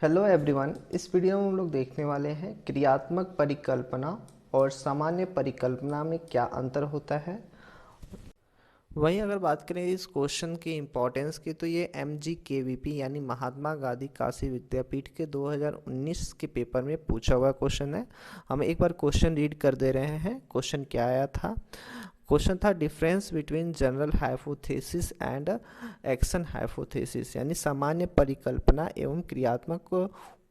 Hello everyone. इस video में हम लोग देखने वाले हैं क्रियात्मक परिकल्पना और सामान्य परिकल्पना में क्या अंतर होता है। वहीं अगर बात करें इस क्वेश्चन की इम्पोर्टेंस की, तो ये MGKVP यानी महात्मा गांधी काशी विद्यापीठ के 2019 के पेपर में पूछा हुआ क्वेश्चन है। हम एक बार क्वेश्चन रीड कर दे रहे हैं। क्वेश्चन क्या आया था? क्वेश्चन था difference between general hypothesis and action hypothesis, यानी सामान्य परिकल्पना एवं क्रियात्मक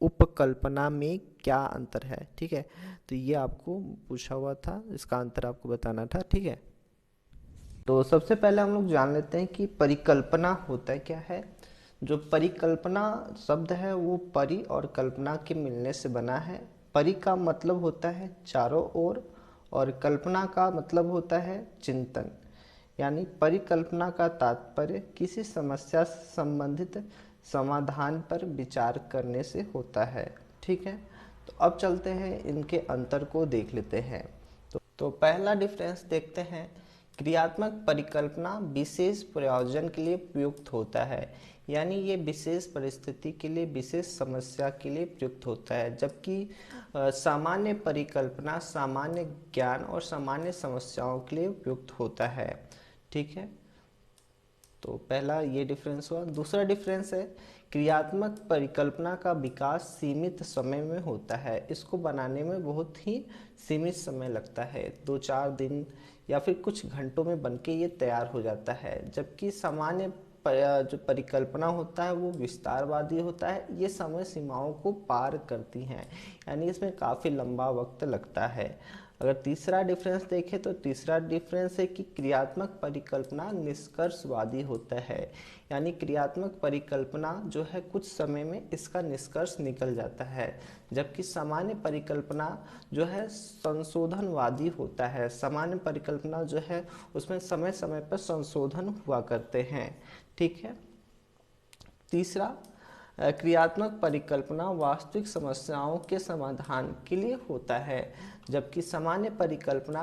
उपकल्पना में क्या अंतर है। ठीक है, तो ये आपको पूछा हुआ था, इसका अंतर आपको बताना था। ठीक है, तो सबसे पहले हम लोग जान लेते हैं कि परिकल्पना होता क्या है। जो परिकल्पना शब्द है वो परि और कल्पना के मिलने से बना है। परि का मतलब होता है चारों ओर और कल्पना का मतलब होता है चिंतन। यानी परिकल्पना का तात्पर्य किसी समस्या से संबंधित समाधान पर विचार करने से होता है। ठीक है, तो अब चलते हैं इनके अंतर को देख लेते हैं। तो पहला डिफरेंस देखते हैं। क्रियात्मक परिकल्पना विशेष प्रयोजन के लिए प्रयुक्त होता है, यानी ये विशेष परिस्थिति के लिए, विशेष समस्या के लिए प्रयुक्त होता है। जबकि सामान्य परिकल्पना सामान्य ज्ञान और सामान्य समस्याओं के लिए प्रयुक्त होता है। ठीक है, तो पहला ये डिफरेंस हुआ। दूसरा डिफरेंस है क्रियात्मक परिकल्पना का विकास सीमित समय में होता है। इसको बनाने में बहुत ही सीमित समय लगता है, 2-4 दिन या फिर कुछ घंटों में बनके ये तैयार हो जाता है। जबकि सामान्य जो परिकल्पना होता है वो विस्तारवादी होता है, ये समय सीमाओं को पार करती हैं, यानी इसमें काफ़ी लंबा वक्त लगता है। अगर तीसरा डिफरेंस देखें तो तीसरा डिफरेंस है कि क्रियात्मक परिकल्पना निष्कर्षवादी होता है, यानी क्रियात्मक परिकल्पना जो है कुछ समय में इसका निष्कर्ष निकल जाता है। जबकि सामान्य परिकल्पना जो है संशोधनवादी होता है। सामान्य परिकल्पना जो है उसमें समय समय पर संशोधन हुआ करते हैं। ठीक है, तीसरा क्रियात्मक परिकल्पना वास्तविक समस्याओं के समाधान के लिए होता है, जबकि सामान्य परिकल्पना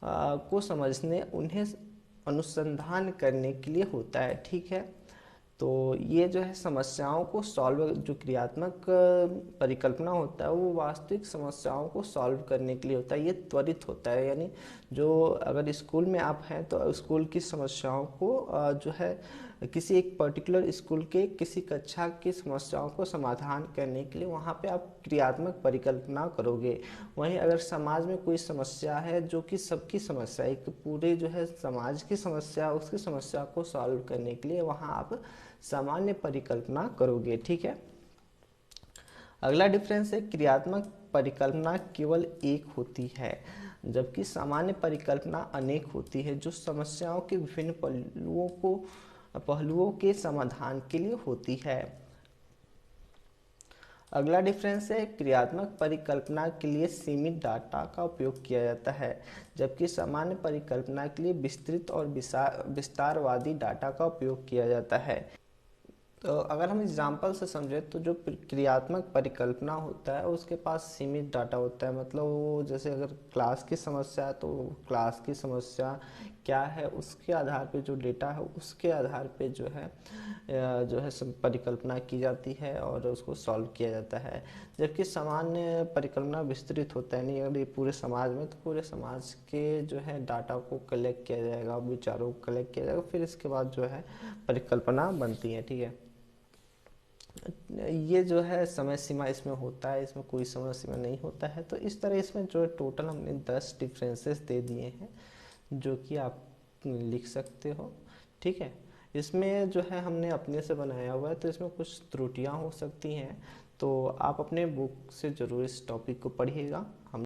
को समझने, उन्हें अनुसंधान करने के लिए होता है। ठीक है, तो ये जो है समस्याओं को सॉल्व, जो क्रियात्मक परिकल्पना होता है वो वास्तविक समस्याओं को सॉल्व करने के लिए होता है, ये त्वरित होता है। यानी जो अगर स्कूल में आप हैं तो स्कूल की समस्याओं को जो है किसी एक पर्टिकुलर स्कूल के किसी कक्षा की समस्याओं को समाधान करने के लिए वहाँ पे आप क्रियात्मक परिकल्पना करोगे। वहीं अगर समाज में कोई समस्या है जो कि सबकी समस्या, एक पूरे जो है समाज की समस्या, उसकी समस्या को सॉल्व करने के लिए वहाँ आप सामान्य परिकल्पना करोगे। ठीक है, अगला डिफरेंस है क्रियात्मक परिकल्पना केवल एक होती है, जबकि सामान्य परिकल्पना अनेक होती है, जो समस्याओं के विभिन्न पहलुओं के समाधान के लिए होती है। अगला डिफरेंस है क्रियात्मक परिकल्पना के लिए सीमित डाटा का उपयोग किया जाता है, जबकि सामान्य परिकल्पना के लिए विस्तृत और विस्तारवादी डाटा का उपयोग किया जाता है। तो अगर हम एग्जाम्पल से समझें तो जो क्रियात्मक परिकल्पना होता है उसके पास सीमित डाटा होता है। मतलब वो जैसे अगर क्लास की समस्या है तो क्लास की समस्या क्या है उसके आधार पे, जो डेटा है उसके आधार पे जो है परिकल्पना की जाती है और उसको सॉल्व किया जाता है। जबकि सामान्य परिकल्पना विस्तृत होता है, नहीं अगर ये पूरे समाज में तो पूरे समाज के जो है डाटा को कलेक्ट किया जाएगा, विचारों को कलेक्ट किया जाएगा, फिर इसके बाद जो है परिकल्पना बनती है। ठीक है, ये जो है समय सीमा इसमें होता है, इसमें कोई समय सीमा नहीं होता है। तो इस तरह इसमें जो टोटल हमने 10 डिफरेंसेस दे दिए हैं जो कि आप लिख सकते हो। ठीक है, इसमें जो है हमने अपने से बनाया हुआ है तो इसमें कुछ त्रुटियां हो सकती हैं, तो आप अपने बुक से ज़रूर इस टॉपिक को पढ़िएगा। हम